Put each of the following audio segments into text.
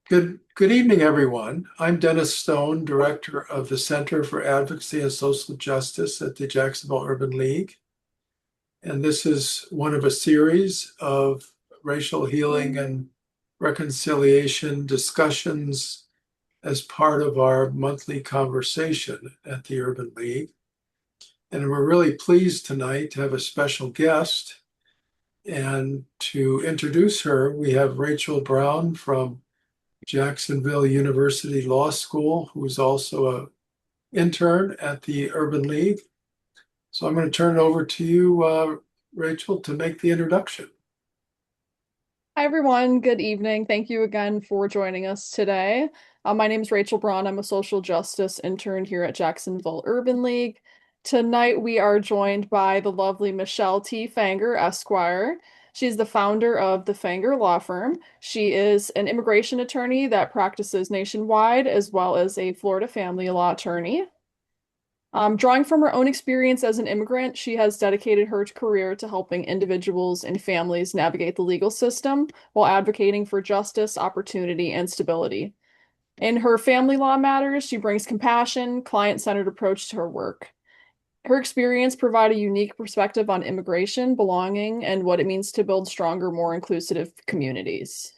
Good evening, everyone. I'm Dennis Stone, Director of the Center for Advocacy and Social Justice at the Jacksonville Urban League. And this is one of a series of racial healing and reconciliation discussions as part of our monthly conversation at the Urban League. And we're really pleased tonight to have a special guest. And to introduce her, we have Rachel Braun from Jacksonville University Law School, who's also an intern at the Urban League. So I'm going to turn it over to you, Rachel, to make the introduction. Hi, everyone. Good evening. Thank you again for joining us today. My name is Rachel Braun. I'm a social justice intern here at Jacksonville Urban League. Tonight, we are joined by the lovely Michelle T. Fanger, Esquire. She's the founder of the Fanger Law Firm. She is an immigration attorney that practices nationwide, as well as a Florida family law attorney. Drawing from her own experience as an immigrant, she has dedicated her career to helping individuals and families navigate the legal system while advocating for justice, opportunity, and stability. In her family law matters, she brings compassion, client-centered approach to her work. Her experience provide a unique perspective on immigration, belonging, and what it means to build stronger, more inclusive communities.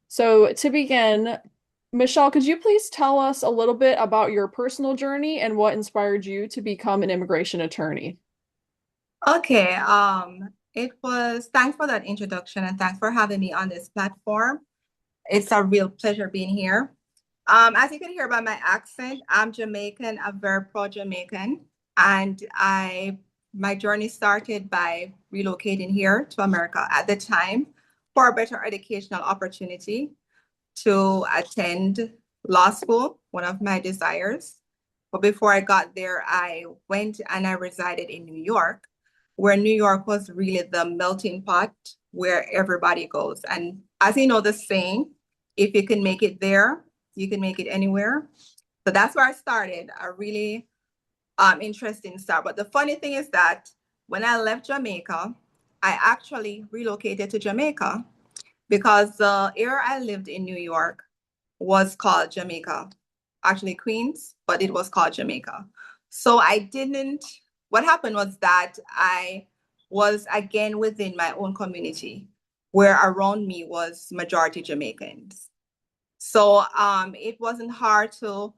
So to begin, Michelle, could you please tell us a little bit about your personal journey and what inspired you to become an immigration attorney? Okay, thanks for that introduction and thanks for having me on this platform. It's a real pleasure being here. As you can hear by my accent, I'm Jamaican, a very proud Jamaican, and my journey started by relocating here to America at the time for a better educational opportunity to attend law school, one of my desires. But before I got there, I went and I resided in New York, where New York was really the melting pot where everybody goes. And as you know, the saying, if you can make it there, you can make it anywhere. So that's where I started, a really interesting start. But the funny thing is that when I left Jamaica, I actually relocated to Jamaica because the area I lived in New York was called Jamaica, actually Queens, but it was called Jamaica. So what happened was that I was again within my own community where around me was majority Jamaicans. So it wasn't hard to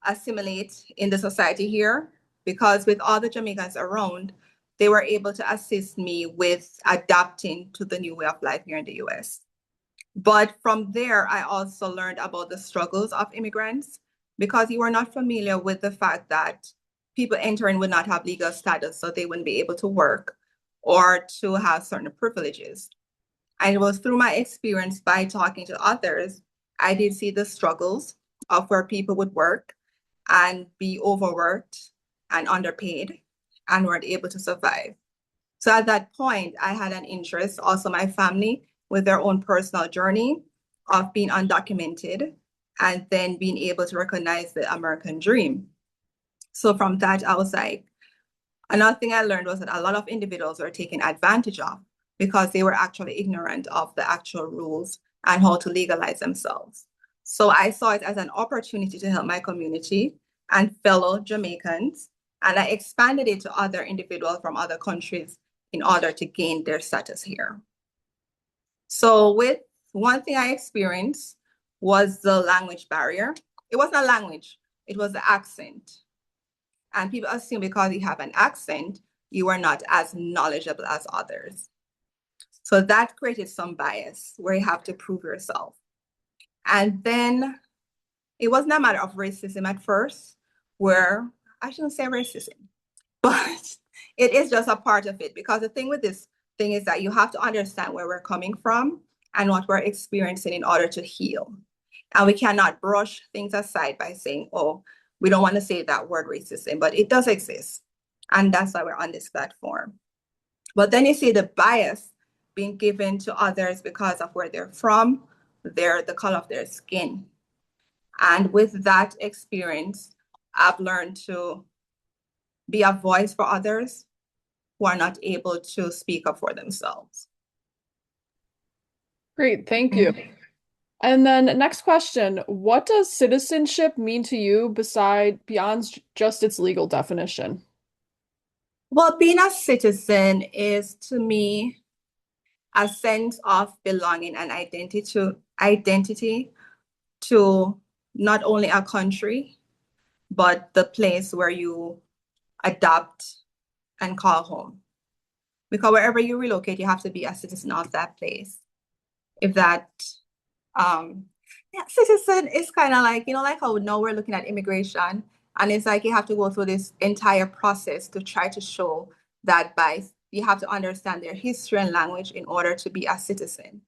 assimilate in the society here because with all the Jamaicans around, they were able to assist me with adapting to the new way of life here in the US. But from there, I also learned about the struggles of immigrants because you were not familiar with the fact that people entering would not have legal status, so they wouldn't be able to work or to have certain privileges. And it was through my experience by talking to others, I did see the struggles of where people would work and be overworked and underpaid and weren't able to survive. So at that point, I had an interest, also my family, with their own personal journey of being undocumented and then being able to recognize the American dream. So from that, I was like, another thing I learned was that a lot of individuals were taken advantage of because they were actually ignorant of the actual rules and how to legalize themselves. So I saw it as an opportunity to help my community and fellow Jamaicans, and I expanded it to other individuals from other countries in order to gain their status here. So with one thing I experienced was the language barrier. It wasn't a language, it was the accent. And people assume because you have an accent, you are not as knowledgeable as others. So that created some bias where you have to prove yourself. And then it wasn't a matter of racism at first, where I shouldn't say racism, but it is just a part of it. Because the thing with this thing is that you have to understand where we're coming from and what we're experiencing in order to heal. And we cannot brush things aside by saying, oh, we don't want to say that word racism, but it does exist. And that's why we're on this platform. But then you see the bias being given to others because of where they're from, the color of their skin. And with that experience, I've learned to be a voice for others who are not able to speak up for themselves. Great, thank you. And then next question, what does citizenship mean to you beyond just its legal definition? Well, being a citizen is to me a sense of belonging and identity to not only a country, but the place where you adopt and call home. Because wherever you relocate, you have to be a citizen of that place. If that, yeah, citizen is kind of like, like how now we're looking at immigration, and it's like you have to go through this entire process to try to show that you have to understand their history and language in order to be a citizen.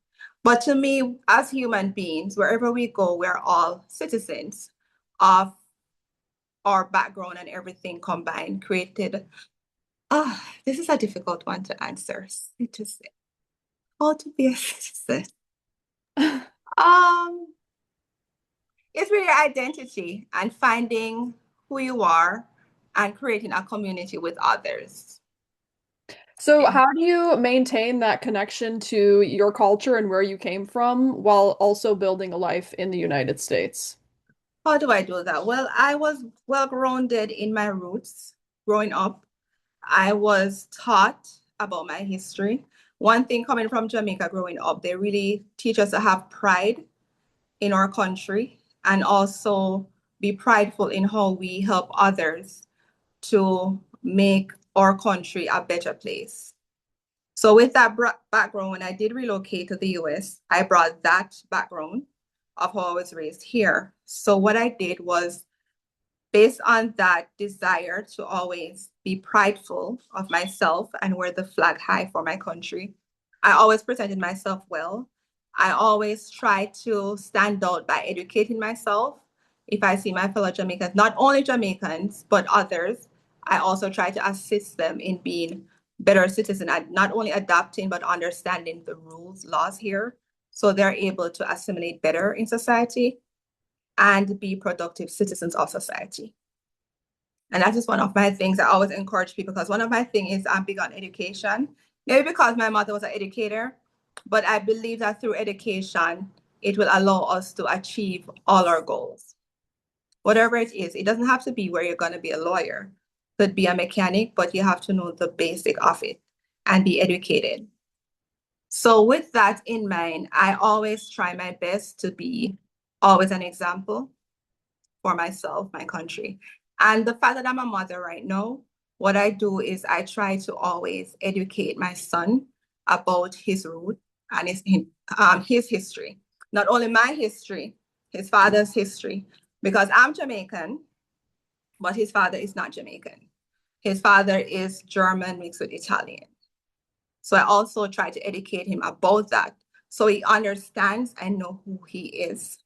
But to me, as human beings, wherever we go, we're all citizens of our background and everything combined, created. This is a difficult one to answer. Citizen. How to be a citizen? Um, it's really identity and finding who you are and creating a community with others. So, Yeah. how do you maintain that connection to your culture and where you came from while also building a life in the United States? How do I do that? Well, I was well grounded in my roots growing up. I was taught about my history. One thing coming from Jamaica growing up, they really teach us to have pride in our country and also be prideful in how we help others to make our country a better place. So with that background, when I did relocate to the US, I brought that background of how I was raised here. So what I did was based on that desire to always be prideful of myself and wear the flag high for my country, I always presented myself well. I always try to stand out by educating myself. If I see my fellow Jamaicans, not only Jamaicans, but others, I also try to assist them in being better citizens and not only adapting, but understanding the rules, laws here, so they're able to assimilate better in society and be productive citizens of society. And that is one of my things I always encourage people because one of my things is I'm big on education. Maybe because my mother was an educator, but I believe that through education, it will allow us to achieve all our goals. Whatever it is, it doesn't have to be where you're going to be a lawyer. Could be a mechanic, but you have to know the basic of it and be educated. So with that in mind, I always try my best to be always an example for myself, my country. And the fact that I'm a mother right now, what I do is I try to always educate my son about his root and his history. Not only my history, his father's history, because I'm Jamaican, but his father is not Jamaican. His father is German mixed with Italian. So I also try to educate him about that so he understands and know who he is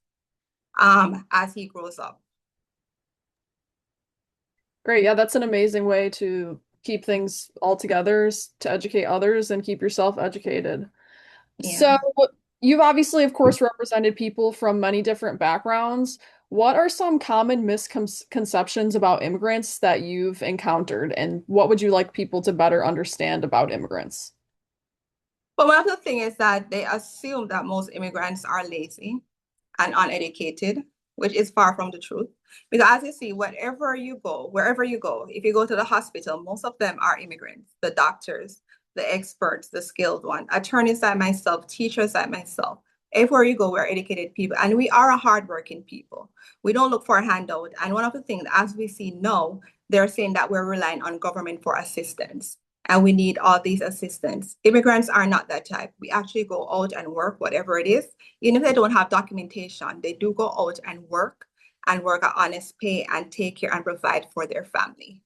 as he grows up. Great. Yeah, that's an amazing way to keep things all together, to educate others and keep yourself educated. So, Yeah. you've obviously, of course, represented people from many different backgrounds. What are some common misconceptions about immigrants that you've encountered, and what would you like people to better understand about immigrants? But one of the things is that they assume that most immigrants are lazy and uneducated, which is far from the truth. Because as you see, wherever you go, if you go to the hospital, most of them are immigrants, the doctors, the experts, the skilled one, attorneys like myself, teachers like myself. Everywhere you go, we're educated people, and we are a hardworking people. We don't look for a handout. And one of the things, as we see now, they're saying that we're relying on government for assistance and we need all these assistance. Immigrants are not that type. We actually go out and work, whatever it is. Even if they don't have documentation, they do go out and work at honest pay and take care and provide for their family.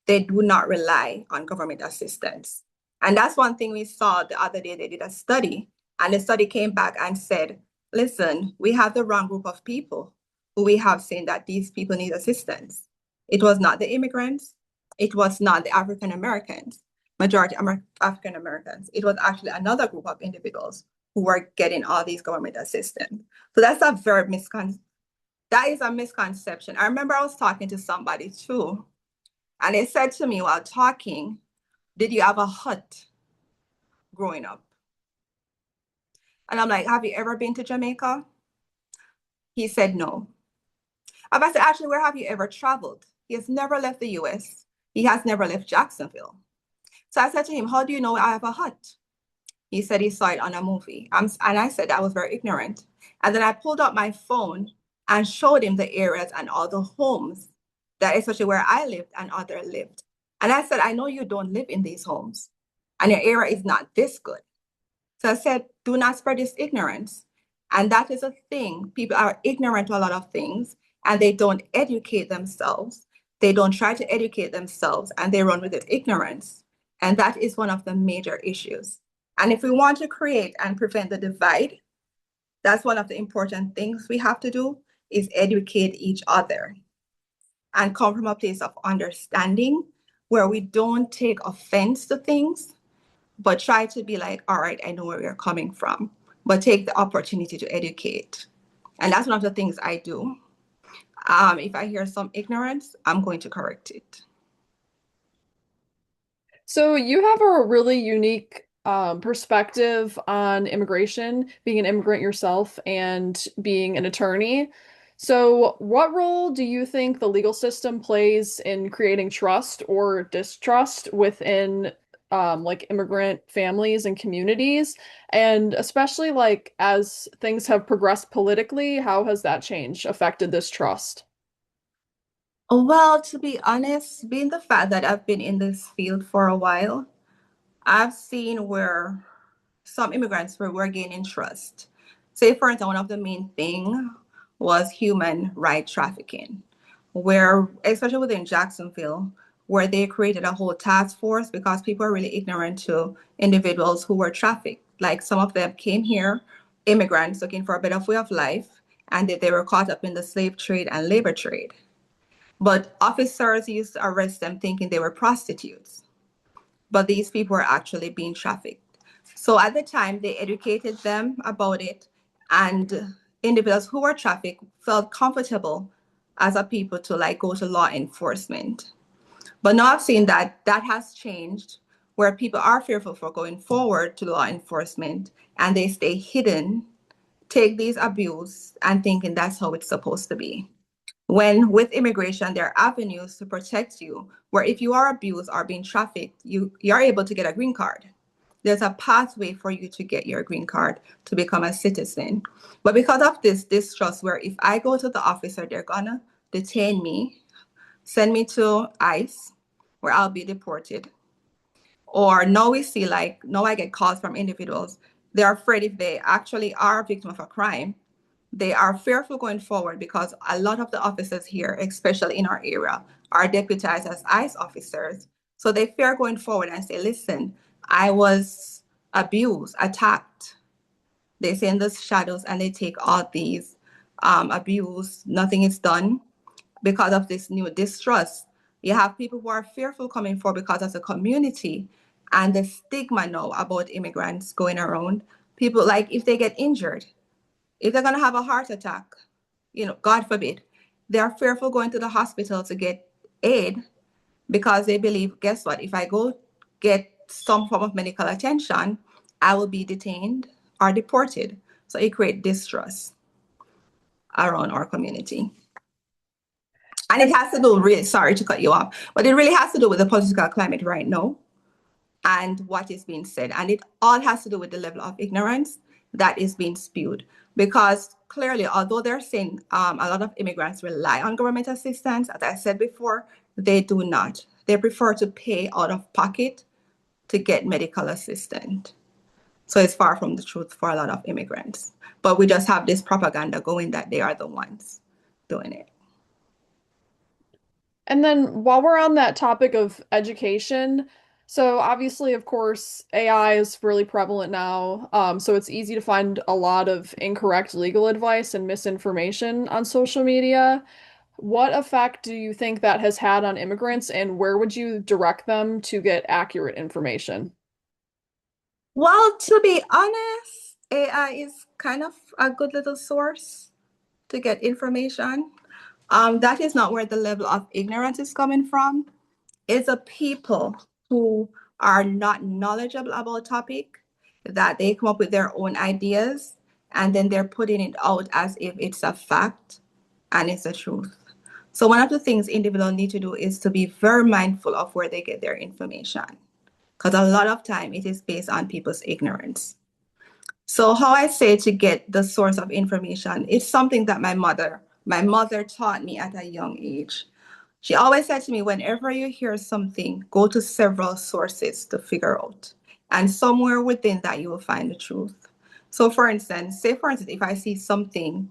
They do not rely on government assistance. And that's one thing we saw the other day. They did a study, and the study came back and said, listen, we have the wrong group of people who we have seen that these people need assistance. It was not the immigrants. It was not the African Americans, majority African Americans. It was actually another group of individuals who were getting all these government assistance. So that is a misconception. I remember I was talking to somebody too, and they said to me while talking, did you have a hut growing up? And I'm like, have you ever been to Jamaica? He said no. I said, actually, where have you ever traveled? He has never left the US. He has never left Jacksonville. So I said to him, how do you know I have a hut? He said he saw it on a movie. And I said I was very ignorant. And then I pulled out my phone and showed him the areas and all the homes that, especially where I lived and others lived. And I said, I know you don't live in these homes and your area is not this good. So I said, do not spread this ignorance. And that is a thing. People are ignorant to a lot of things and they don't educate themselves. They don't try to educate themselves and they run with it ignorance. And that is one of the major issues. And if we want to create and prevent the divide, that's one of the important things we have to do is educate each other and come from a place of understanding where we don't take offense to things, but try to be like, all right, I know where you're coming from, but take the opportunity to educate. And that's one of the things I do. If I hear some ignorance, I'm going to correct it. So you have a really unique perspective on immigration, being an immigrant yourself and being an attorney. So what role do you think the legal system plays in creating trust or distrust within like immigrant families and communities? And especially like as things have progressed politically, how has that change affected this trust? Well, to be honest, being the fact that I've been in this field for a while, I've seen where some immigrants were gaining trust. Say, for instance, one of the main thing was human right trafficking, where, especially within Jacksonville, where they created a whole task force because people are really ignorant to individuals who were trafficked. Like some of them came here, immigrants looking for a better way of life, and they were caught up in the slave trade and labor trade. But officers used to arrest them thinking they were prostitutes, but these people were actually being trafficked. So at the time, they educated them about it, and individuals who were trafficked felt comfortable as a people to like go to law enforcement. But now I've seen that that has changed, where people are fearful for going forward to law enforcement and they stay hidden, take these abuse, and thinking that's how it's supposed to be. When with immigration, there are avenues to protect you, where if you are abused or being trafficked, you're able to get a green card. There's a pathway for you to get your green card to become a citizen. But because of this distrust, where if I go to the officer, they're gonna detain me, send me to ICE, where I'll be deported. Or now we see like, now I get calls from individuals. They're afraid if they actually are a victim of a crime, they are fearful going forward because a lot of the officers here, especially in our area, are deputized as ICE officers. So they fear going forward and say, listen, I was abused, attacked. They say in the shadows and they take all these abuse, nothing is done because of this new distrust. You have people who are fearful coming forward because of the community and the stigma now about immigrants going around. People like if they get injured, if they're going to have a heart attack, God forbid, they're fearful going to the hospital to get aid because they believe, guess what? If I go get some form of medical attention, I will be detained or deported. So it creates distrust around our community. And it has to do, really, sorry to cut you off, but it really has to do with the political climate right now and what is being said. And it all has to do with the level of ignorance that is being spewed. Because clearly, although they're saying a lot of immigrants rely on government assistance, as I said before, they do not. They prefer to pay out of pocket to get medical assistance. So it's far from the truth for a lot of immigrants. But we just have this propaganda going that they are the ones doing it. And then while we're on that topic of education, so obviously, of course, AI is really prevalent now. So it's easy to find a lot of incorrect legal advice and misinformation on social media. What effect do you think that has had on immigrants, and where would you direct them to get accurate information? Well, to be honest, AI is kind of a good little source to get information. That is not where the level of ignorance is coming from. It's a people who are not knowledgeable about a topic that they come up with their own ideas and then they're putting it out as if it's a fact and it's the truth. So one of the things individuals need to do is to be very mindful of where they get their information, because a lot of time it is based on people's ignorance. So how I say to get the source of information, it's something that my mother taught me at a young age. She always said to me, whenever you hear something, go to several sources to figure out. And somewhere within that, you will find the truth. So for instance, if I see something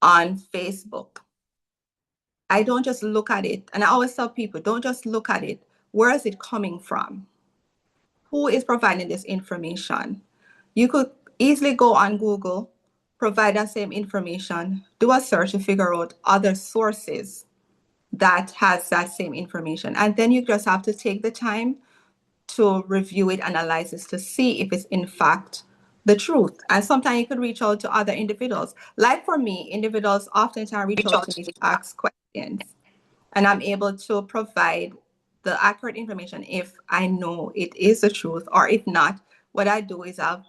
on Facebook, I don't just look at it. And I always tell people, don't just look at it. Where is it coming from? Who is providing this information? You could easily go on Google, provide that same information, do a search to figure out other sources that has that same information. And then you just have to take the time to review it, analyze it to see if it's in fact the truth. And sometimes you could reach out to other individuals. Like for me, individuals oftentimes reach out to me to ask questions, and I'm able to provide the accurate information if I know it is the truth, or if not, what I do is I'll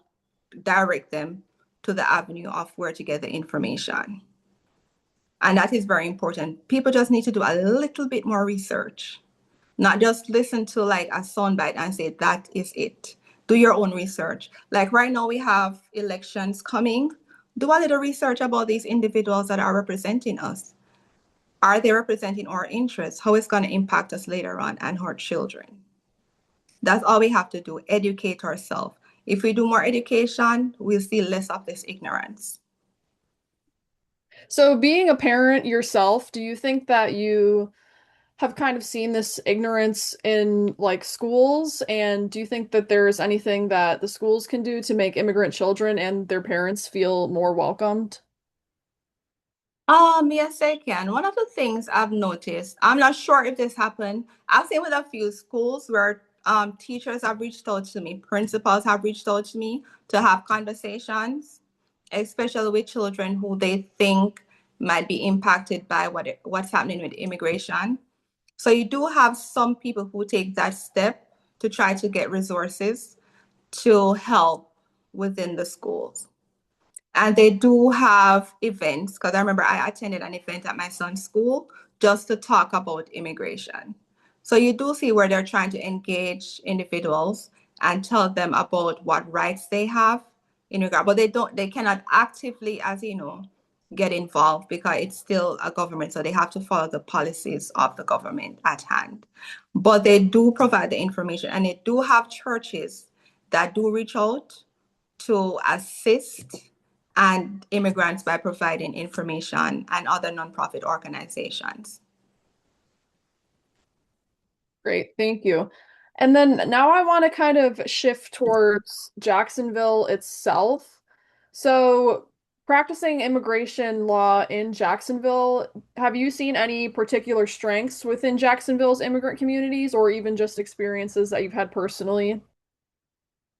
direct them to the avenue of where to get the information. And that is very important. People just need to do a little bit more research, not just listen to like a soundbite and say that is it. Do your own research. Like right now we have elections coming. Do a little research about these individuals that are representing us. Are they representing our interests? How it's going to impact us later on and our children? That's all we have to do, educate ourselves. If we do more education, we'll see less of this ignorance. So, being a parent yourself, do you think that you have kind of seen this ignorance in like schools? And do you think that there's anything that the schools can do to make immigrant children and their parents feel more welcomed? Yes, I can. One of the things I've noticed, I'm not sure if this happened. I've seen with a few schools where teachers have reached out to me, principals have reached out to me to have conversations, especially with children who they think might be impacted by what's happening with immigration. So you do have some people who take that step to try to get resources to help within the schools. And they do have events, because I remember I attended an event at my son's school just to talk about immigration. So you do see where they're trying to engage individuals and tell them about what rights they have in regard, but they cannot actively, as you know, get involved because it's still a government, so they have to follow the policies of the government at hand. But they do provide the information, and they do have churches that do reach out to assist and immigrants by providing information, and other nonprofit organizations. Great, thank you. And then now I want to kind of shift towards Jacksonville itself. So, practicing immigration law in Jacksonville, have you seen any particular strengths within Jacksonville's immigrant communities or even just experiences that you've had personally?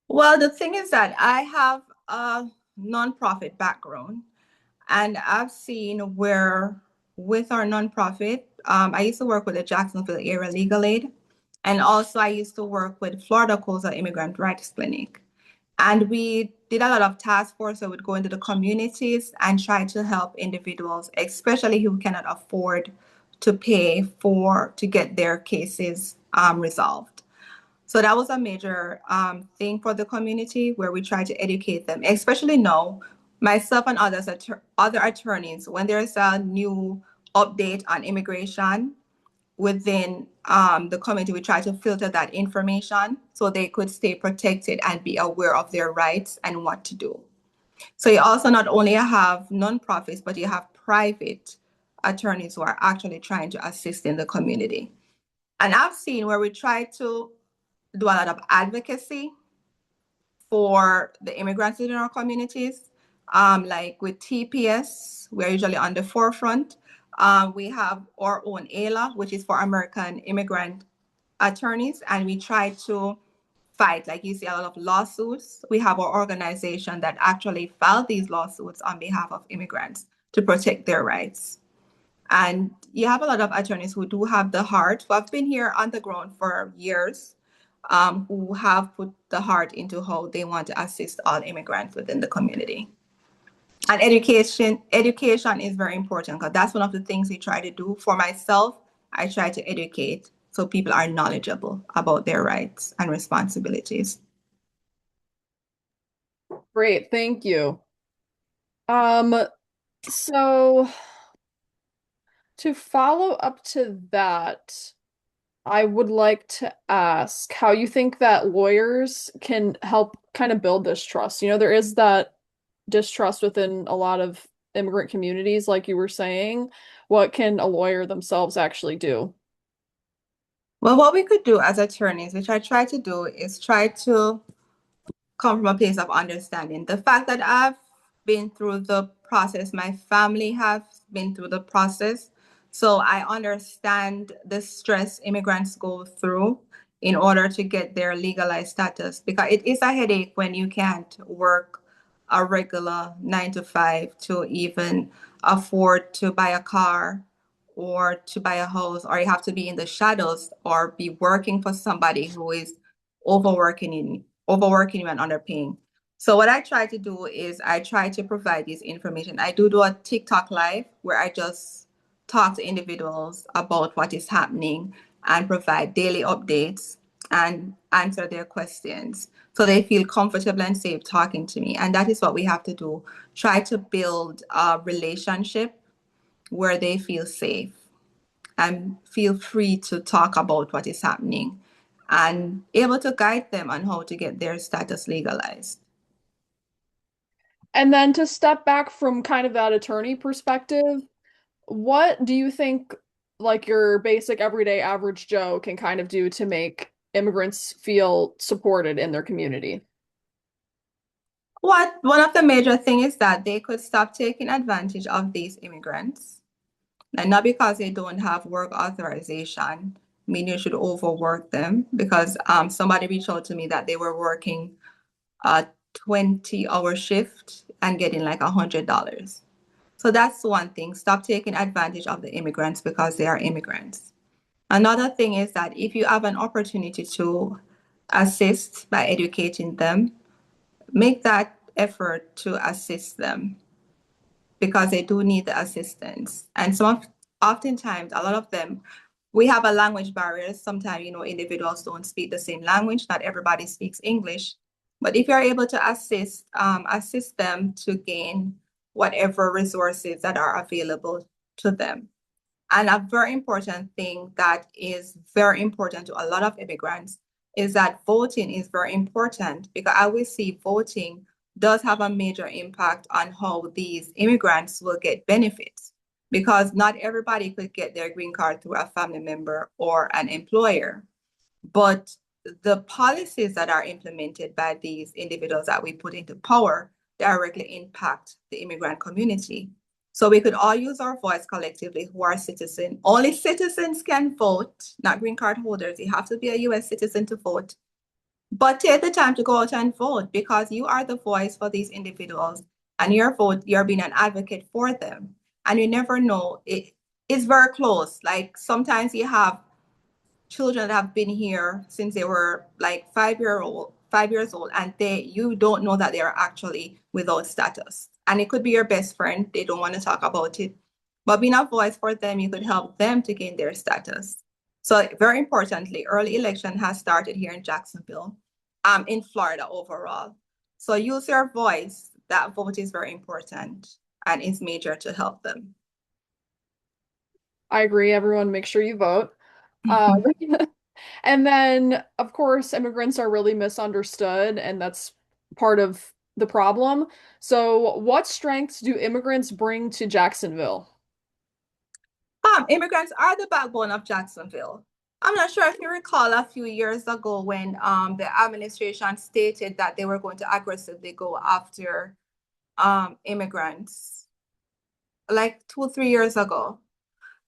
Well, the thing is that I have a nonprofit background, and I've seen where with our nonprofit, I used to work with the Jacksonville Area Legal Aid, and also I used to work with Florida Coastal Immigrant Rights Clinic. And we did a lot of task force. So we'd go into the communities and try to help individuals, especially who cannot afford to pay to get their cases resolved. So that was a major thing for the community, where we try to educate them, especially now, myself and other attorneys, when there's a new update on immigration within the community, we try to filter that information so they could stay protected and be aware of their rights and what to do. So you also not only have nonprofits, but you have private attorneys who are actually trying to assist in the community. And I've seen where we try to do a lot of advocacy for the immigrants in our communities. Like with TPS, we're usually on the forefront. We have our own ALA, which is for American immigrant attorneys, and we try to fight. Like you see a lot of lawsuits. We have our organization that actually filed these lawsuits on behalf of immigrants to protect their rights. And you have a lot of attorneys who do have the heart, who have been here on the ground for years, who have put the heart into how they want to assist all immigrants within the community. And education is very important because that's one of the things we try to do. For myself, I try to educate so people are knowledgeable about their rights and responsibilities. Great, thank you. Um, so to follow up to that, I would like to ask how you think that lawyers can help kind of build this trust. There is that distrust within a lot of immigrant communities, like you were saying. What can a lawyer themselves actually do? Well, what we could do as attorneys, which I try to do, is try to come from a place of understanding. The fact that I've been through the process, my family has been through the process. So I understand the stress immigrants go through in order to get their legalized status because it is a headache when you can't work a regular 9 to 5 to even afford to buy a car or to buy a house, or you have to be in the shadows or be working for somebody who is overworking you and underpaying. So what I try to do is I try to provide this information. I do a TikTok live where I just talk to individuals about what is happening and provide daily updates and answer their questions so they feel comfortable and safe talking to me. And that is what we have to do. Try to build a relationship where they feel safe and feel free to talk about what is happening and able to guide them on how to get their status legalized. And then to step back from kind of that attorney perspective, what do you think like your basic everyday average Joe can kind of do to make immigrants feel supported in their community? What one of the major things is that they could stop taking advantage of these immigrants. And not because they don't have work authorization, mean you should overwork them because somebody reached out to me that they were working a 20-hour shift and getting like $100. So that's one thing. Stop taking advantage of the immigrants because they are immigrants. Another thing is that if you have an opportunity to assist by educating them, make that effort to assist them because they do need the assistance. And oftentimes, a lot of them, we have a language barrier. Sometimes, individuals don't speak the same language. Not everybody speaks English. But if you're able to assist them to gain whatever resources that are available to them. And a very important thing that is very important to a lot of immigrants is that voting is very important because I will see voting does have a major impact on how these immigrants will get benefits because not everybody could get their green card through a family member or an employer. But the policies that are implemented by these individuals that we put into power directly impact the immigrant community. So we could all use our voice collectively who are citizens. Only citizens can vote, not green card holders. You have to be a US citizen to vote. But take the time to go out and vote because you are the voice for these individuals and your vote, you're being an advocate for them. And you never know, it's very close. Like sometimes you have children that have been here since they were like 5 years old, and you don't know that they are actually without status. And it could be your best friend. They don't want to talk about it. But being a voice for them, you could help them to gain their status. So very importantly, early election has started here in Jacksonville, in Florida overall. So use your voice. That vote is very important and is major to help them. I agree, everyone, make sure you vote. Um, and then, of course, immigrants are really misunderstood, and that's part of the problem. So, what strengths do immigrants bring to Jacksonville? Immigrants are the backbone of Jacksonville. I'm not sure if you recall a few years ago when the administration stated that they were going to aggressively go after immigrants, like 2, 3 years ago.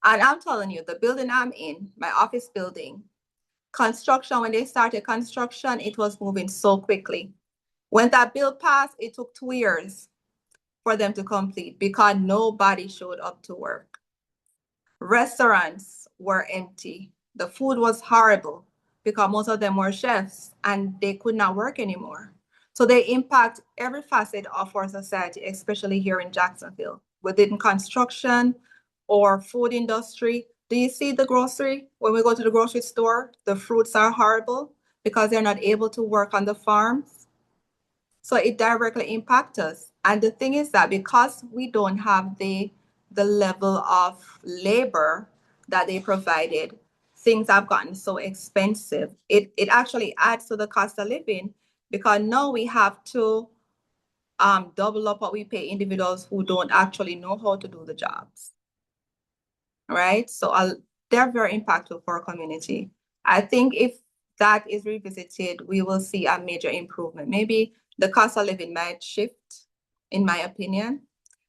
And I'm telling you, the building I'm in, my office building, construction, when they started construction, it was moving so quickly. When that bill passed, it took 2 years for them to complete because nobody showed up to work. Restaurants were empty. The food was horrible because most of them were chefs and they could not work anymore. So they impact every facet of our society, especially here in Jacksonville, within construction or food industry. Do you see the grocery? When we go to the grocery store, the fruits are horrible because they're not able to work on the farms. So it directly impacts us. And the thing is that because we don't have the level of labor that they provided, things have gotten so expensive. It actually adds to the cost of living because now we have to double up what we pay individuals who don't actually know how to do the jobs. Right? So they're very impactful for our community. I think if that is revisited, we will see a major improvement. Maybe the cost of living might shift, in my opinion.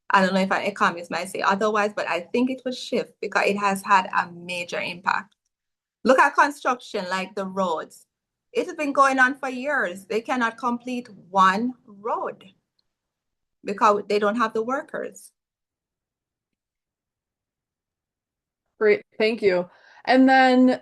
I don't know if an economist might say otherwise, but I think it will shift because it has had a major impact. Look at construction, like the roads. It has been going on for years. They cannot complete one road because they don't have the workers. Great, thank you. And then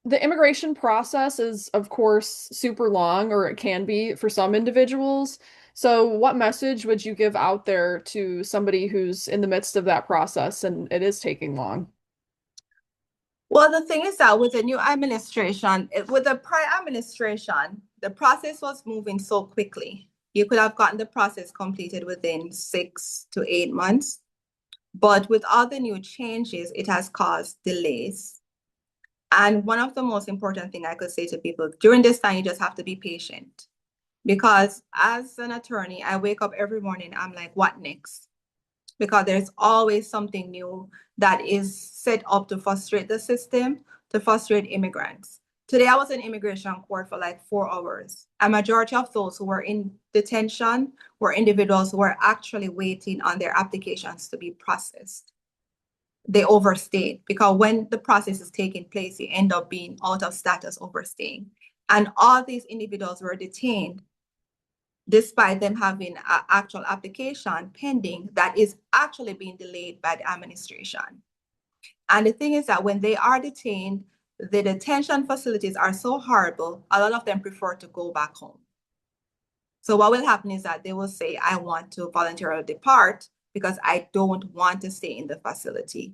the immigration process is, of course, super long, or it can be for some individuals. So, what message would you give out there to somebody who's in the midst of that process and it is taking long? Well, the thing is that with the new administration, with the prior administration, the process was moving so quickly. You could have gotten the process completed within 6 to 8 months. But with all the new changes, it has caused delays. And one of the most important thing I could say to people during this time, you just have to be patient. Because as an attorney, I wake up every morning, I'm like, what next? Because there's always something new that is set up to frustrate the system, to frustrate immigrants. Today, I was in immigration court for like 4 hours. A majority of those who were in detention were individuals who were actually waiting on their applications to be processed. They overstayed because when the process is taking place, you end up being out of status overstaying. And all these individuals were detained despite them having an actual application pending that is actually being delayed by the administration. And the thing is that when they are detained, the detention facilities are so horrible, a lot of them prefer to go back home. So what will happen is that they will say, I want to voluntarily depart because I don't want to stay in the facility.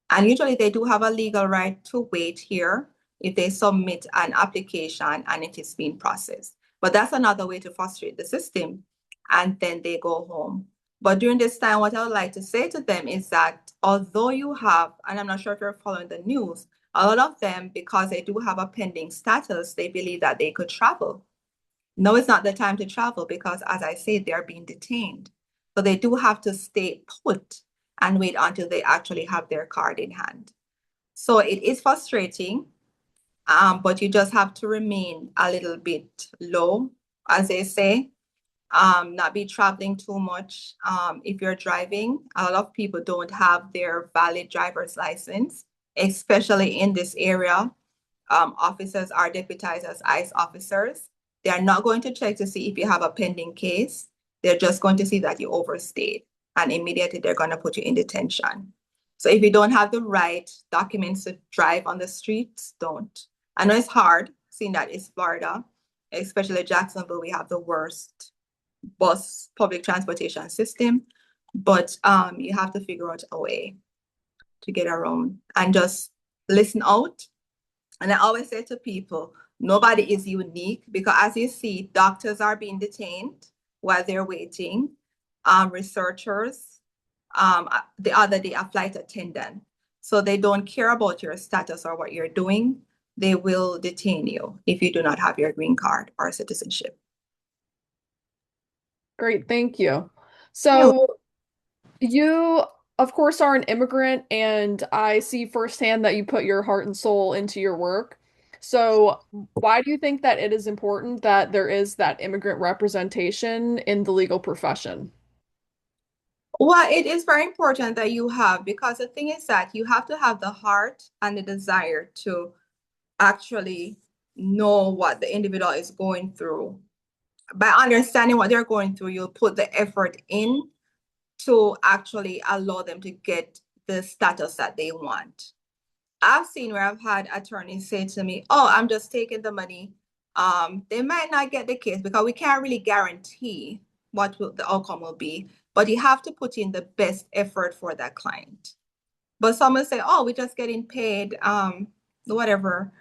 And usually they do have a legal right to wait here if they submit an application and it is being processed. But that's another way to frustrate the system, and then they go home. But during this time, what I would like to say to them is that although you have, and I'm not sure if you're following the news, a lot of them, because they do have a pending status, they believe that they could travel. No, it's not the time to travel because, as I said, they're being detained. So they do have to stay put and wait until they actually have their card in hand. So it is frustrating, but you just have to remain a little bit low, as they say, not be traveling too much. If you're driving, a lot of people don't have their valid driver's license, especially in this area. Officers are deputized as ICE officers. They are not going to check to see if you have a pending case. They're just going to see that you overstayed, and immediately they're going to put you in detention. So if you don't have the right documents to drive on the streets, don't. I know it's hard, seeing that it's Florida, especially Jacksonville, we have the worst bus public transportation system, but you have to figure out a way to get around and just listen out. And I always say to people, nobody is unique because as you see, doctors are being detained while they're waiting, researchers, the other day, a flight attendant. So they don't care about your status or what you're doing. They will detain you if you do not have your green card or citizenship. Great, thank you. Yeah. So, you, of course, are an immigrant, and I see firsthand that you put your heart and soul into your work. So, why do you think that it is important that there is that immigrant representation in the legal profession? Well, it is very important that you have, because the thing is that you have to have the heart and the desire to actually know what the individual is going through. By understanding what they're going through, you'll put the effort in to actually allow them to get the status that they want. I've seen where I've had attorneys say to me, oh, I'm just taking the money They might not get the case because we can't really guarantee the outcome will be, but you have to put in the best effort for that client. But some will say, oh, we're just getting paid, whatever.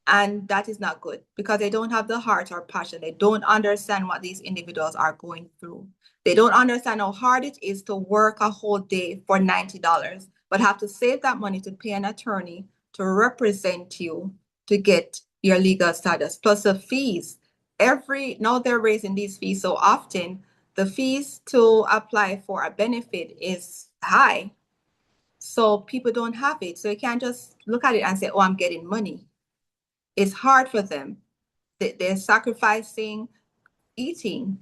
And that is not good because they don't have the heart or passion. They don't understand what these individuals are going through. They don't understand how hard it is to work a whole day for $90, but have to save that money to pay an attorney to represent you to get your legal status, plus the fees. Now they're raising these fees so often, the fees to apply for a benefit is high. So people don't have it. So you can't just look at it and say, oh, I'm getting money. It's hard for them. They're sacrificing eating,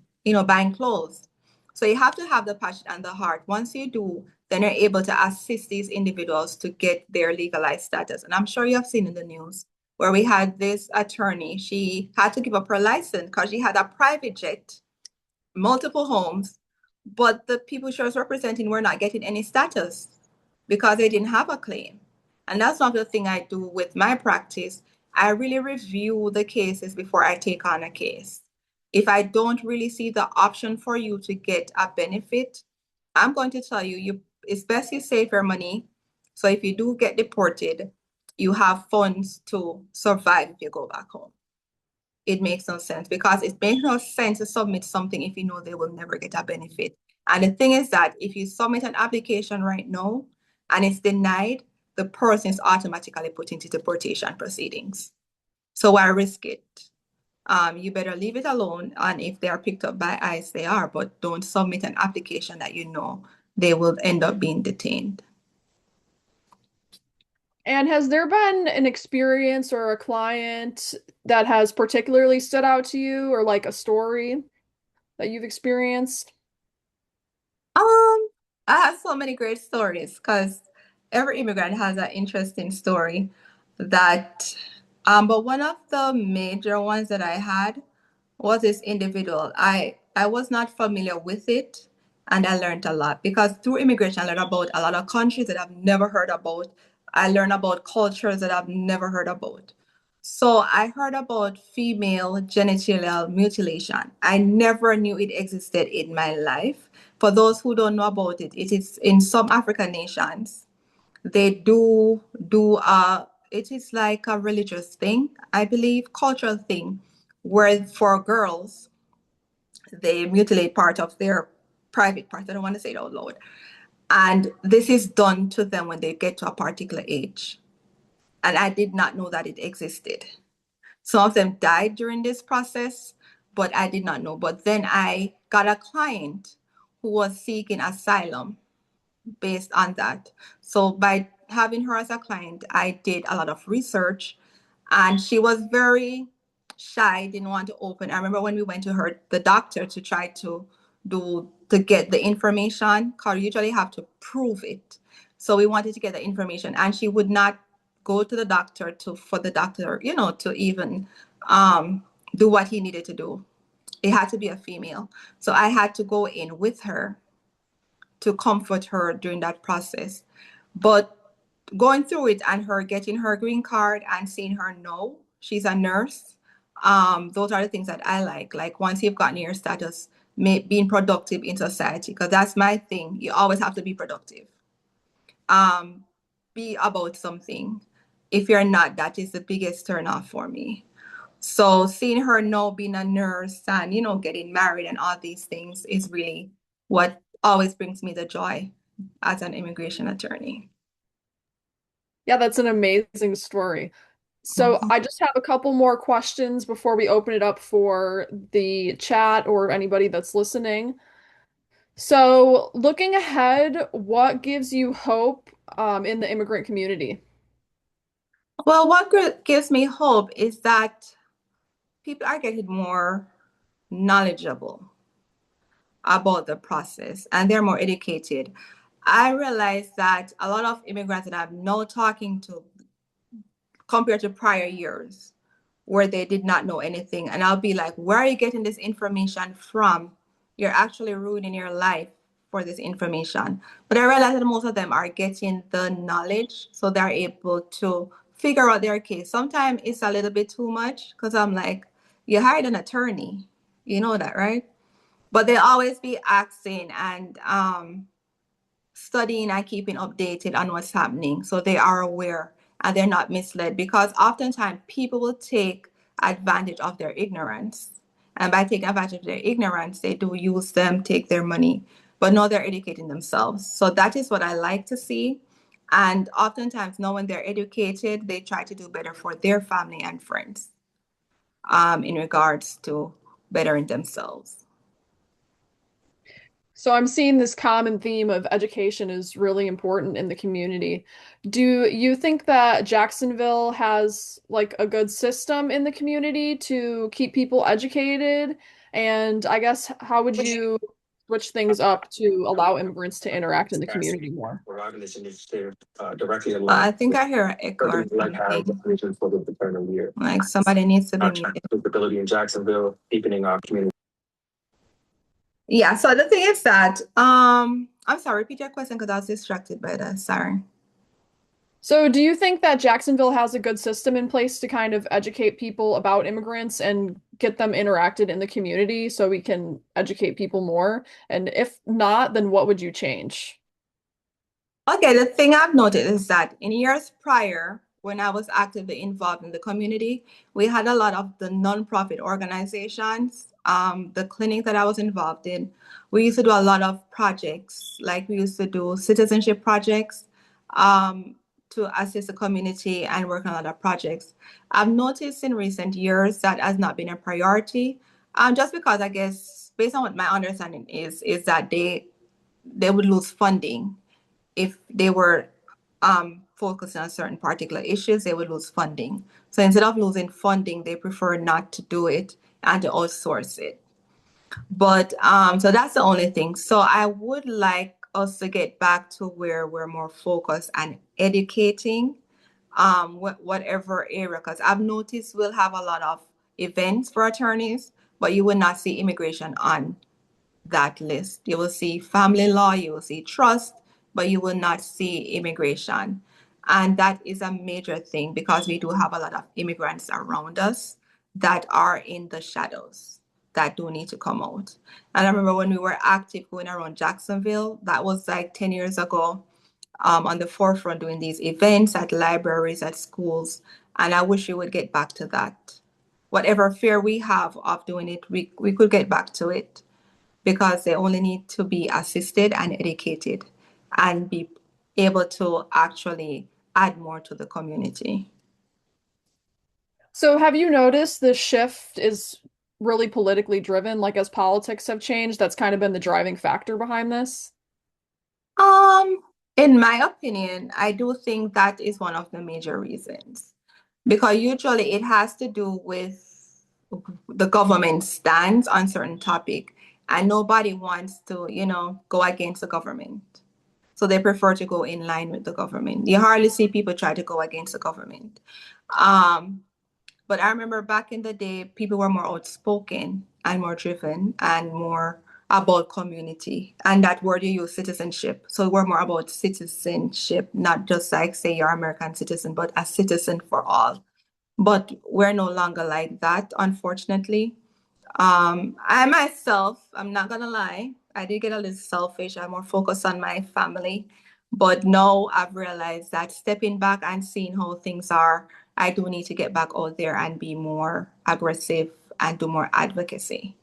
buying clothes. So you have to have the passion and the heart. Once you do, then you're able to assist these individuals to get their legalized status. And I'm sure you have seen in the news where we had this attorney. She had to give up her license because she had a private jet, multiple homes, but the people she was representing were not getting any status because they didn't have a claim. And that's not the thing I do with my practice. I really review the cases before I take on a case. If I don't really see the option for you to get a benefit, I'm going to tell you, it's best you save your money. So if you do get deported, you have funds to survive if you go back home. It makes no sense because it makes no sense to submit something if you know they will never get a benefit. And the thing is that if you submit an application right now and it's denied, the person is automatically put into deportation proceedings. So why risk it? You better leave it alone. And if they are picked up by ICE, they are, but don't submit an application that you know they will end up being detained. And has there been an experience or a client that has particularly stood out to you, or like a story that you've experienced? I have so many great stories because every immigrant has an interesting story that, but one of the major ones that I had was this individual. I was not familiar with it, and I learned a lot because through immigration, I learned about a lot of countries that I've never heard about. I learned about cultures that I've never heard about. So I heard about female genital mutilation. I never knew it existed in my life. For those who don't know about it, it is in some African nations. They it is like a religious thing, I believe, cultural thing, where for girls, they mutilate part of their private part. I don't want to say it out loud. And this is done to them when they get to a particular age. And I did not know that it existed. Some of them died during this process, but I did not know. But then I got a client who was seeking asylum based on that. So by having her as a client, I did a lot of research, and she was very shy, didn't want to open. I remember when we went to the doctor to try to get the information, because you usually have to prove it. So we wanted to get the information, and she would not go to the doctor for the doctor, to even do what he needed to do. It had to be a female. So I had to go in with her to comfort her during that process. But going through it and her getting her green card and seeing her know she's a nurse, those are the things that I like. Like once you've gotten your status, being productive in society, because that's my thing. You always have to be productive. Be about something. If you're not, that is the biggest turnoff for me. So seeing her now being a nurse and, getting married and all these things is really what always brings me the joy as an immigration attorney. Yeah, that's an amazing story. So Mhm. I just have a couple more questions before we open it up for the chat or anybody that's listening. So looking ahead, what gives you hope in the immigrant community? Well, what gives me hope is that people are getting more knowledgeable about the process and they're more educated. I realize that a lot of immigrants that I'm now talking to compared to prior years where they did not know anything. And I'll be like, where are you getting this information from? You're actually ruining your life for this information. But I realize that most of them are getting the knowledge so they're able to figure out their case. Sometimes it's a little bit too much because I'm like, You hired an attorney. You know that, right? But they always be asking and studying and keeping updated on what's happening so they are aware and they're not misled because oftentimes people will take advantage of their ignorance. And by taking advantage of their ignorance, they do use them, take their money, but no, they're educating themselves. So that is what I like to see. And oftentimes, now when they're educated, they try to do better for their family and friends in regards to bettering themselves. So I'm seeing this common theme of education is really important in the community. Do you think that Jacksonville has like a good system in the community to keep people educated? And I guess how would you switch things up to allow immigrants to interact in the community more? Regarding this initiative directly aligned. I think I hear an echo or Like our something. definition for the paternal year. Like somebody needs to be Our muted. accessibility in Jacksonville, deepening our community. Yeah, so the thing is that I'm sorry, repeat your question because I was distracted by that. Sorry. So do you think that Jacksonville has a good system in place to kind of educate people about immigrants and get them interacted in the community so we can educate people more? And if not, then what would you change? Okay, the thing I've noticed is that in years prior, when I was actively involved in the community, we had a lot of the nonprofit organizations, the clinic that I was involved in. We used to do a lot of projects, like we used to do citizenship projects um, to assist the community and work on a lot of projects. I've noticed in recent years that has not been a priority, just because I guess based on what my understanding is that they would lose funding if they were focusing on certain particular issues, they would lose funding. So instead of losing funding, they prefer not to do it and to outsource it. But so that's the only thing. So I would like us to get back to where we're more focused and educating whatever area, because I've noticed we'll have a lot of events for attorneys, but you will not see immigration on that list. You will see family law, you will see trust, but you will not see immigration. And that is a major thing because we do have a lot of immigrants around us that are in the shadows that do need to come out. And I remember when we were active going around Jacksonville, that was like 10 years ago, on the forefront doing these events at libraries, at schools. And I wish we would get back to that. Whatever fear we have of doing it, we could get back to it because they only need to be assisted and educated and be able to actually add more to the community. So have you noticed the shift is really politically driven, like as politics have changed, that's kind of been the driving factor behind this? Um, in my opinion, I do think that is one of the major reasons because usually it has to do with the government stance on certain topic and nobody wants to, go against the government. So they prefer to go in line with the government. You hardly see people try to go against the government. Um, but I remember back in the day, people were more outspoken and more driven and more about community. And that word you use, citizenship. So we're more about citizenship, not just like say you're American citizen, but a citizen for all. But we're no longer like that, unfortunately. I myself, I'm not gonna lie, I did get a little selfish. I'm more focused on my family. But now I've realized that stepping back and seeing how things are, I do need to get back out there and be more aggressive and do more advocacy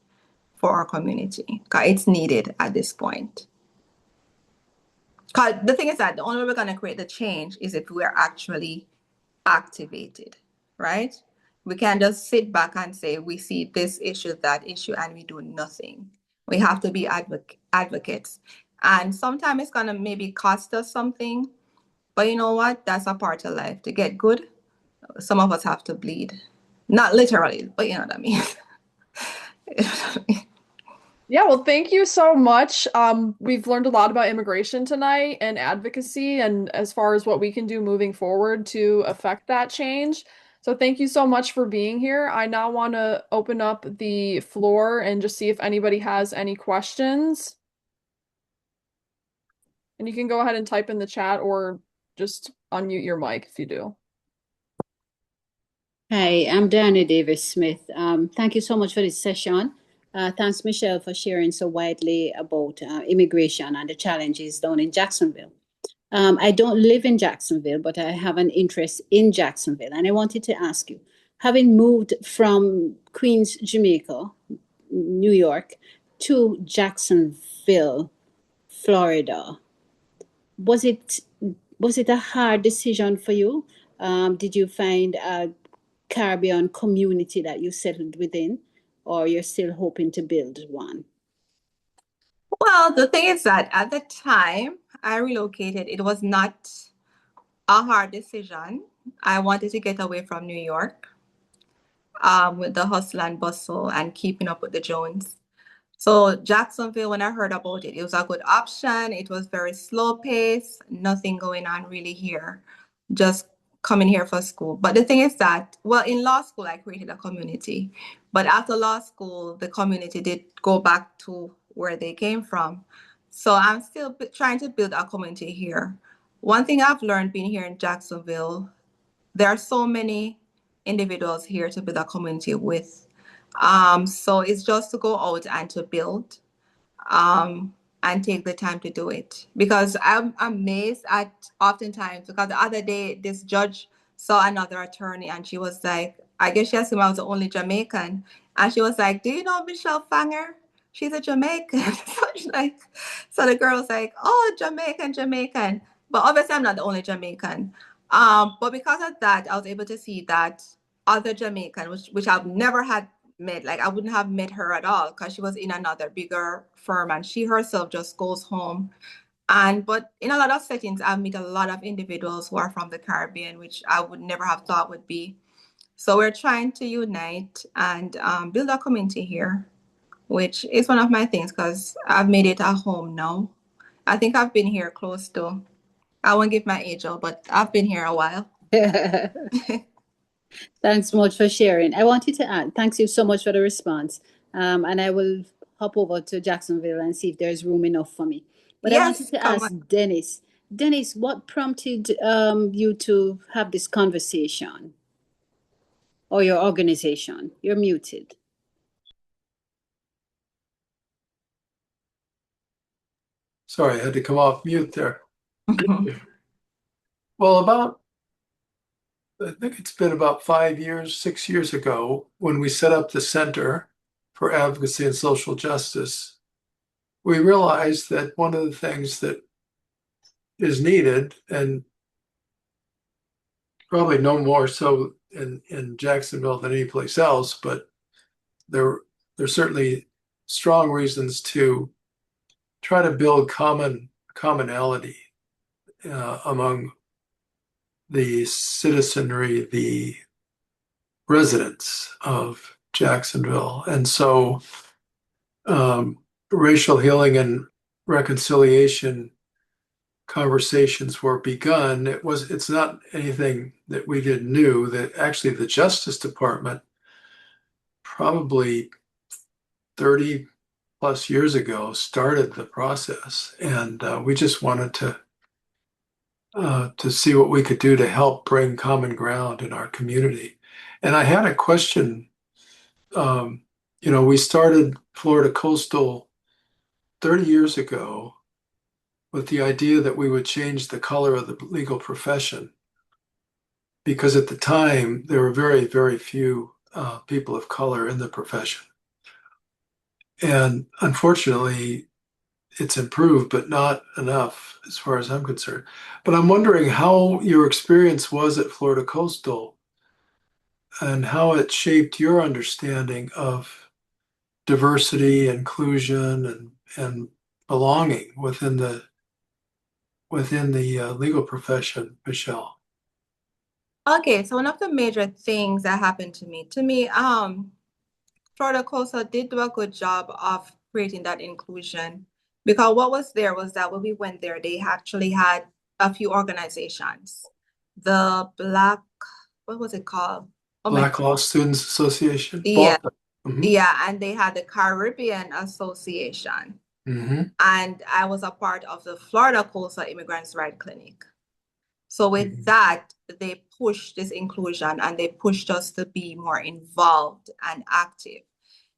for our community. Because it's needed at this point. Because the thing is that the only way we're gonna create the change is if we're actually activated, right? We can't just sit back and say we see this issue, that issue, and we do nothing. We have to be advocates. And sometimes it's gonna maybe cost us something, but you know what? That's a part of life. To get good, some of us have to bleed. Not literally, but you know what I mean. Yeah, well, thank you so much. We've learned a lot about immigration tonight and advocacy, and as far as what we can do moving forward to affect that change. So, thank you so much for being here. I now want to open up the floor and just see if anybody has any questions. And you can go ahead and type in the chat or just unmute your mic if you do. Hi, I'm Diana Davis Smith. Thank you so much for this session. Thanks, Michelle, for sharing so widely about immigration and the challenges down in Jacksonville. I don't live in Jacksonville, but I have an interest in Jacksonville. And I wanted to ask you, having moved from Queens, Jamaica, New York, to Jacksonville, Florida, was it was it a hard decision for you? Did you find a Caribbean community that you settled within, or you're still hoping to build one? Well, the thing is that at the time I relocated, it was not a hard decision. I wanted to get away from New York, with the hustle and bustle and keeping up with the Jones. So Jacksonville, when I heard about it, it was a good option. It was very slow pace, nothing going on really here, just coming here for school. But the thing is that, well, in law school, I created a community. But after law school, the community did go back to where they came from. So I'm still trying to build a community here. One thing I've learned being here in Jacksonville, there are so many individuals here to build a community with. So it's just to go out and to build, and take the time to do it. Because I'm amazed at oftentimes, because the other day this judge saw another attorney and she was like, I guess she assumed I was the only Jamaican. And she was like, do you know Michelle Fanger? She's a Jamaican. So she's like, so the girl was like, oh, Jamaican, Jamaican. But obviously I'm not the only Jamaican. But because of that, I was able to see that other Jamaican, which I've never had met, like I wouldn't have met her at all because she was in another bigger firm and she herself just goes home. But in a lot of settings, I've met a lot of individuals who are from the Caribbean, which I would never have thought would be. So we're trying to unite and build a community here, which is one of my things because I've made it a home now. I think I've been here close to, I won't give my age out, but I've been here a while. Thanks so much for sharing. I wanted to add, thanks you so much for the response. And I will hop over to Jacksonville and see if there's room enough for me. But I wanted Yes, to come ask on. Dennis. Dennis, what prompted you to have this conversation, or your organization? You're muted. Sorry, I had to come off mute there. Well, I think it's been about 5 years, 6 years ago, when we set up the Center for Advocacy and Social Justice, we realized that one of the things that is needed, and probably no more so in Jacksonville than any place else, but there's certainly strong reasons to try to build commonality among the citizenry, the residents of Jacksonville. And so racial healing and reconciliation conversations were begun. It's not anything that we did new, that actually the Justice Department probably 30 plus years ago started the process. And we just wanted to see what we could do to help bring common ground in our community. And I had a question. We started Florida Coastal 30 years ago with the idea that we would change the color of the legal profession, because at the time there were very, very few people of color in the profession. And unfortunately, it's improved, but not enough as far as I'm concerned. But I'm wondering how your experience was at Florida Coastal and how it shaped your understanding of diversity, inclusion, and belonging within the legal profession, Michelle. Okay, so one of the major things that happened to me, Florida Coastal did do a good job of creating that inclusion, because what was there was that when we went there, they actually had a few organizations. The Black, what was it called? Oh my, Black Law Students Association. yeah, Both. Mm-hmm. yeah, and they had the Caribbean Association, Mm-hmm. and I was a part of the Florida Coastal Immigrants Right Clinic. So with that, they pushed this inclusion and they pushed us to be more involved and active.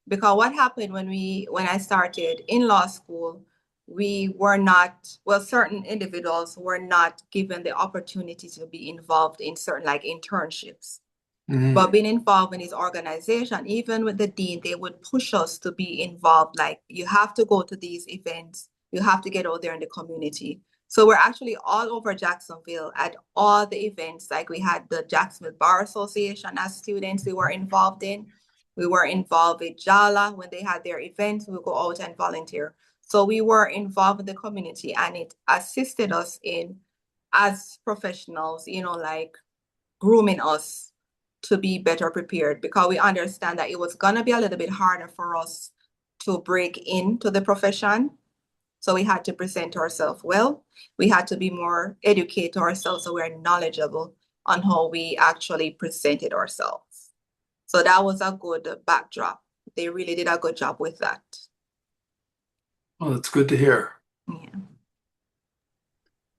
Because what happened when I started in law school, we were not, well, certain individuals were not given the opportunity to be involved in certain like internships. But being involved in this organization, even with the dean, they would push us to be involved. Like, you have to go to these events. You have to get out there in the community. So we're actually all over Jacksonville at all the events. Like, we had the Jacksonville Bar Association as students we were involved in. We were involved with JALA when they had their events. We would go out and volunteer. So we were involved with the community, and it assisted us in, as professionals, like grooming us to be better prepared, because we understand that it was going to be a little bit harder for us to break into the profession. So we had to present ourselves well. We had to be more educate ourselves so we're knowledgeable on how we actually presented ourselves. So that was a good backdrop. They really did a good job with that. Well, that's good to hear. Yeah.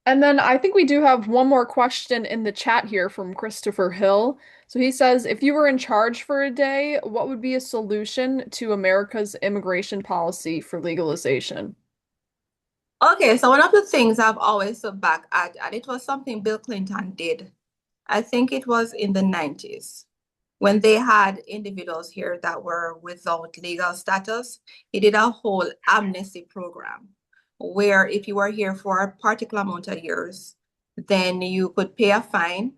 And then I think we do have one more question in the chat here from Christopher Hill. So he says, if you were in charge for a day, what would be a solution to America's immigration policy for legalization? Okay, so one of the things I've always looked back at, and it was something Bill Clinton did, I think it was in the 90s, when they had individuals here that were without legal status. He did a whole amnesty program where if you were here for a particular amount of years, then you could pay a fine,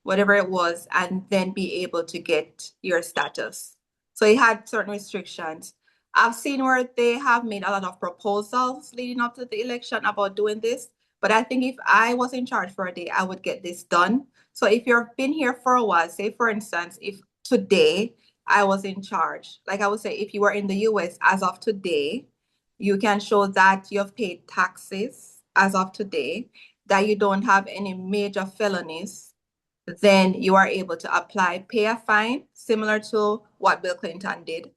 whatever it was, and then be able to get your status. So he had certain restrictions. I've seen where they have made a lot of proposals leading up to the election about doing this, but I think if I was in charge for a day, I would get this done. So if you've been here for a while, say for instance, if today I was in charge, like I would say, if you were in the US as of today, you can show that you've paid taxes as of today, that you don't have any major felonies, then you are able to apply, pay a fine, similar to what Bill Clinton did,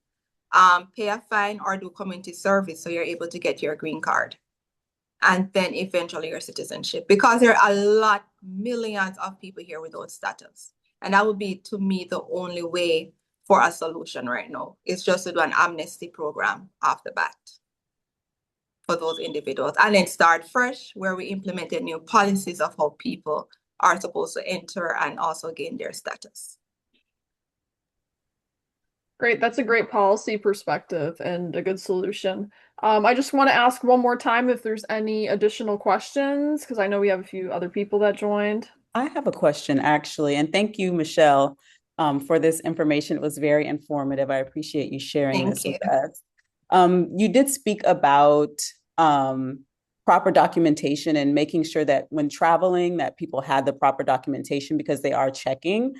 pay a fine or do community service so you're able to get your green card. And then eventually your citizenship, because there are millions of people here without status. And that would be, to me, the only way for a solution right now. It's just to do an amnesty program off the bat for those individuals, and then start fresh where we implemented new policies of how people are supposed to enter and also gain their status. Great. That's a great policy perspective and a good solution. I just want to ask one more time if there's any additional questions, because I know we have a few other people that joined. I have a question, actually, and thank you, Michelle, for this information. It was very informative. I appreciate you sharing this with us. You did speak about proper documentation and making sure that when traveling, that people had the proper documentation because they are checking.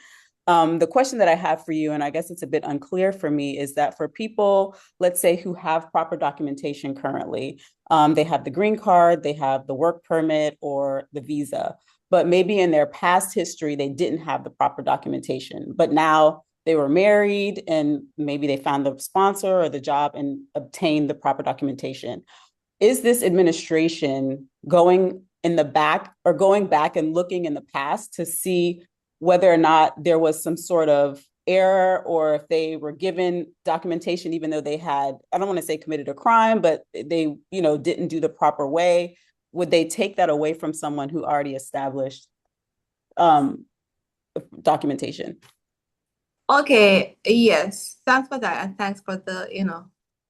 The question that I have for you, and I guess it's a bit unclear for me, is that for people, let's say, who have proper documentation currently, they have the green card, they have the work permit or the visa, but maybe in their past history, they didn't have the proper documentation, but now they were married and maybe they found the sponsor or the job and obtained the proper documentation. Is this administration going back and looking in the past to see whether or not there was some sort of error, or if they were given documentation even though they had, I don't want to say committed a crime, but they, didn't do the proper way? Would they take that away from someone who already established documentation? Okay, yes, thanks for that, and thanks for the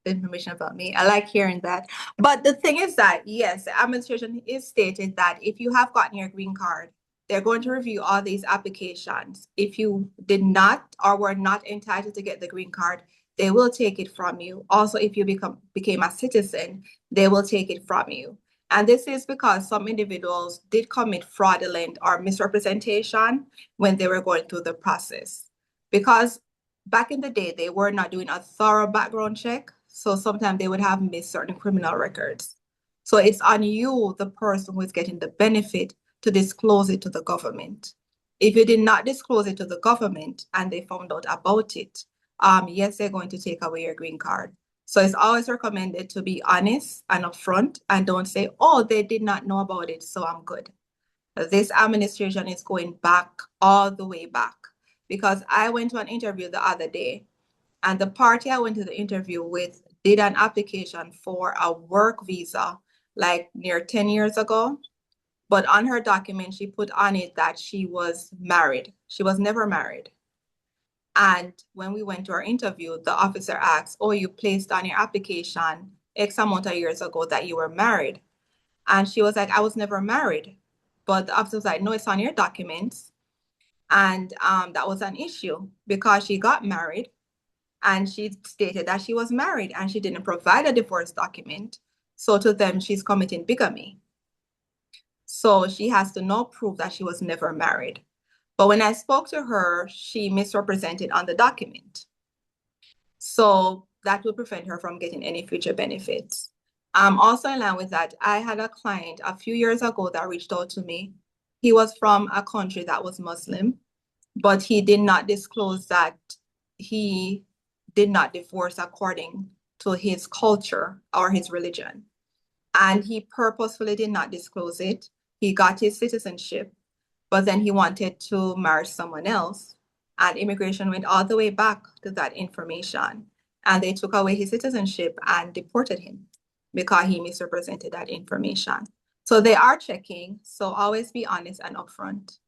information about me. I like hearing that. But the thing is that, yes, the administration is stated that if you have gotten your green card, they're going to review all these applications. If you did not or were not entitled to get the green card, they will take it from you. Also, if you became a citizen, they will take it from you. And this is because some individuals did commit fraudulent or misrepresentation when they were going through the process. Because back in the day, they were not doing a thorough background check. So sometimes they would have missed certain criminal records. So it's on you, the person who is getting the benefit, to disclose it to the government. If you did not disclose it to the government and they found out about it, yes, they're going to take away your green card. So it's always recommended to be honest and upfront and don't say, oh, they did not know about it, so I'm good. This administration is going back, all the way back. Because I went to an interview the other day, and the party I went to the interview with did an application for a work visa like near 10 years ago. But on her document, she put on it that she was married. She was never married. And when we went to our interview, the officer asked, oh, you placed on your application X amount of years ago that you were married. And she was like, I was never married. But the officer was like, no, it's on your documents. And that was an issue because she got married and she stated that she was married and she didn't provide a divorce document. So to them, she's committing bigamy. So she has to now prove that she was never married. But when I spoke to her, she misrepresented on the document. So that will prevent her from getting any future benefits. Also in line with that, I had a client a few years ago that reached out to me. He was from a country that was Muslim, but he did not disclose that he did not divorce according to his culture or his religion. And he purposefully did not disclose it. He got his citizenship, but then he wanted to marry someone else. And immigration went all the way back to that information. And they took away his citizenship and deported him because he misrepresented that information. So they are checking. So always be honest and upfront.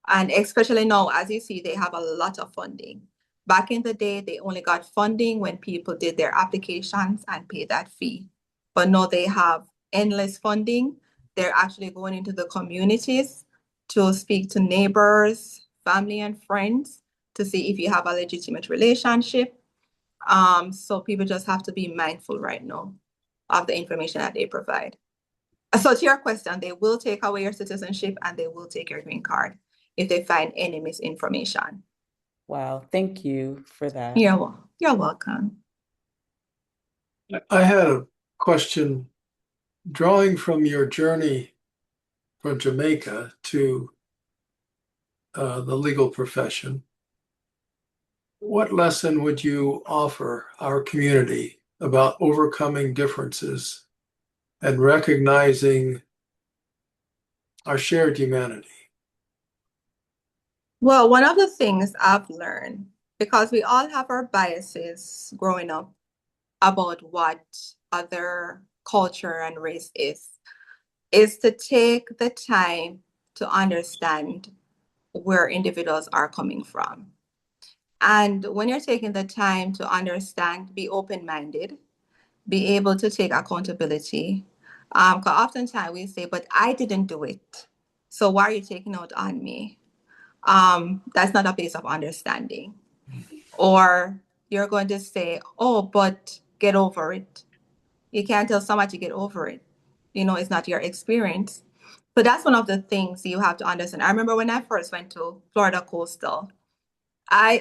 And especially now, as you see, they have a lot of funding. Back in the day, they only got funding when people did their applications and paid that fee. But now they have endless funding. They're actually going into the communities to speak to neighbors, family, and friends to see if you have a legitimate relationship. So people just have to be mindful right now of the information that they provide. So to your question, they will take away your citizenship and they will take your green card if they find any misinformation. Wow, thank you for that. You're welcome. I had a question. Drawing from your journey from Jamaica to the legal profession, what lesson would you offer our community about overcoming differences and recognizing our shared humanity? Well, one of the things I've learned, because we all have our biases growing up about what other culture and race is to take the time to understand where individuals are coming from. And when you're taking the time to understand, be open-minded, be able to take accountability. Because oftentimes we say, but I didn't do it. So why are you taking out on me? That's not a place of understanding. Or you're going to say, oh, but get over it. You can't tell somebody to get over it. You know, it's not your experience. So that's one of the things you have to understand. I remember when I first went to Florida Coastal,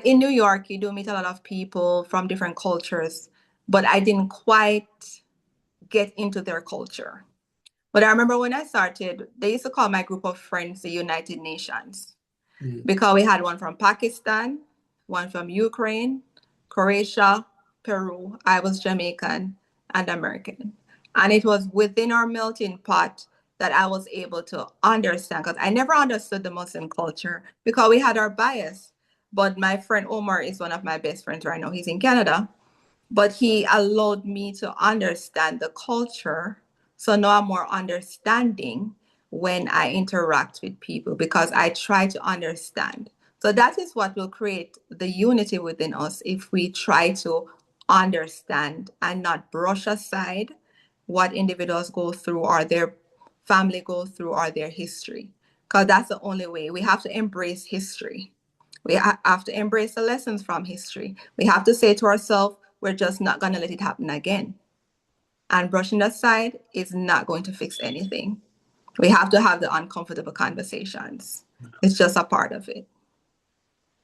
in New York, you do meet a lot of people from different cultures, but I didn't quite get into their culture. But I remember when I started, they used to call my group of friends the United Nations because we had one from Pakistan, one from Ukraine, Croatia, Peru. I was Jamaican and American. And it was within our melting pot that I was able to understand, because I never understood the Muslim culture because we had our bias. But my friend Omar is one of my best friends right now. He's in Canada. But he allowed me to understand the culture. So now I'm more understanding when I interact with people because I try to understand. So that is what will create the unity within us if we try to understand and not brush aside what individuals go through or their family go through or their history. Because that's the only way. We have to embrace history. We have to embrace the lessons from history. We have to say to ourselves, we're just not going to let it happen again. And brushing aside is not going to fix anything. We have to have the uncomfortable conversations. It's just a part of it.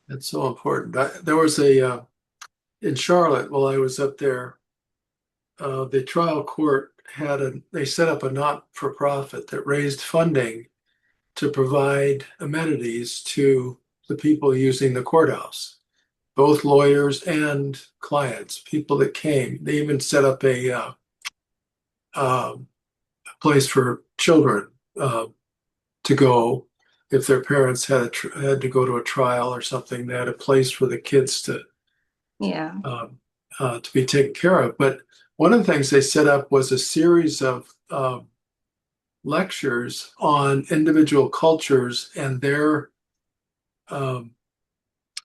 That's so important. There was in Charlotte, while I was up there, the trial court they set up a not-for-profit that raised funding to provide amenities to the people using the courthouse, both lawyers and clients, people that came. They even set up a place for children to go. If their parents had to go to a trial or something, they had a place for the kids to be taken care of. But one of the things they set up was a series of lectures on individual cultures and their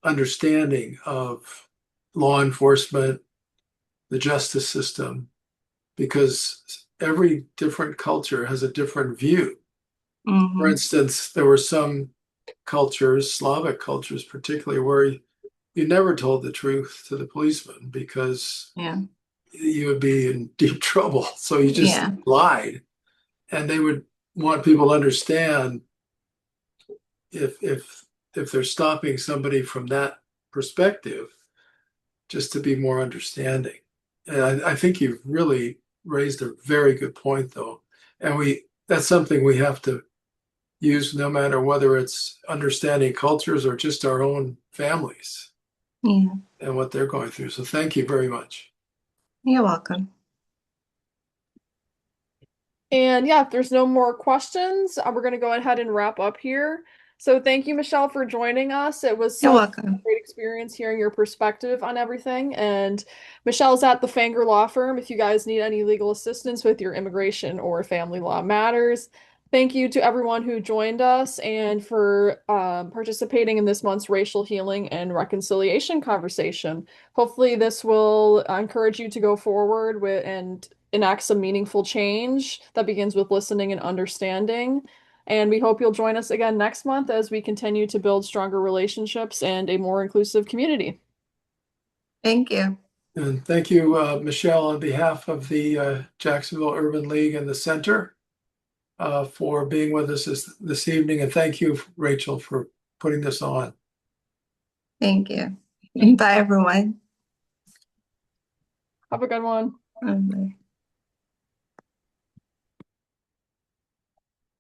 understanding of law enforcement, the justice system, because every different culture has a different view. For instance, there were some cultures, Slavic cultures particularly, where you never told the truth to the policeman because you would be in deep trouble. So you just lied. And they would want people to understand if they're stopping somebody from that perspective, just to be more understanding. And I think you've really raised a very good point, though. And that's something we have to use no matter whether it's understanding cultures or just our own families and what they're going through. So thank you very much. You're welcome. And yeah, if there's no more questions, we're going to go ahead and wrap up here. So thank you, Michelle, for joining us. It was You're a welcome. great experience hearing your perspective on everything. And Michelle's at the Fanger Law Firm if you guys need any legal assistance with your immigration or family law matters. Thank you to everyone who joined us and for participating in this month's Racial Healing and Reconciliation conversation. Hopefully this will encourage you to go forward with and enact some meaningful change that begins with listening and understanding. And we hope you'll join us again next month as we continue to build stronger relationships and a more inclusive community. Thank you. And thank you, Michelle, on behalf of the Jacksonville Urban League and the Center for being with us this evening. And thank you, Rachel, for putting this on. Thank you. Bye, everyone. Have a good one. Bye.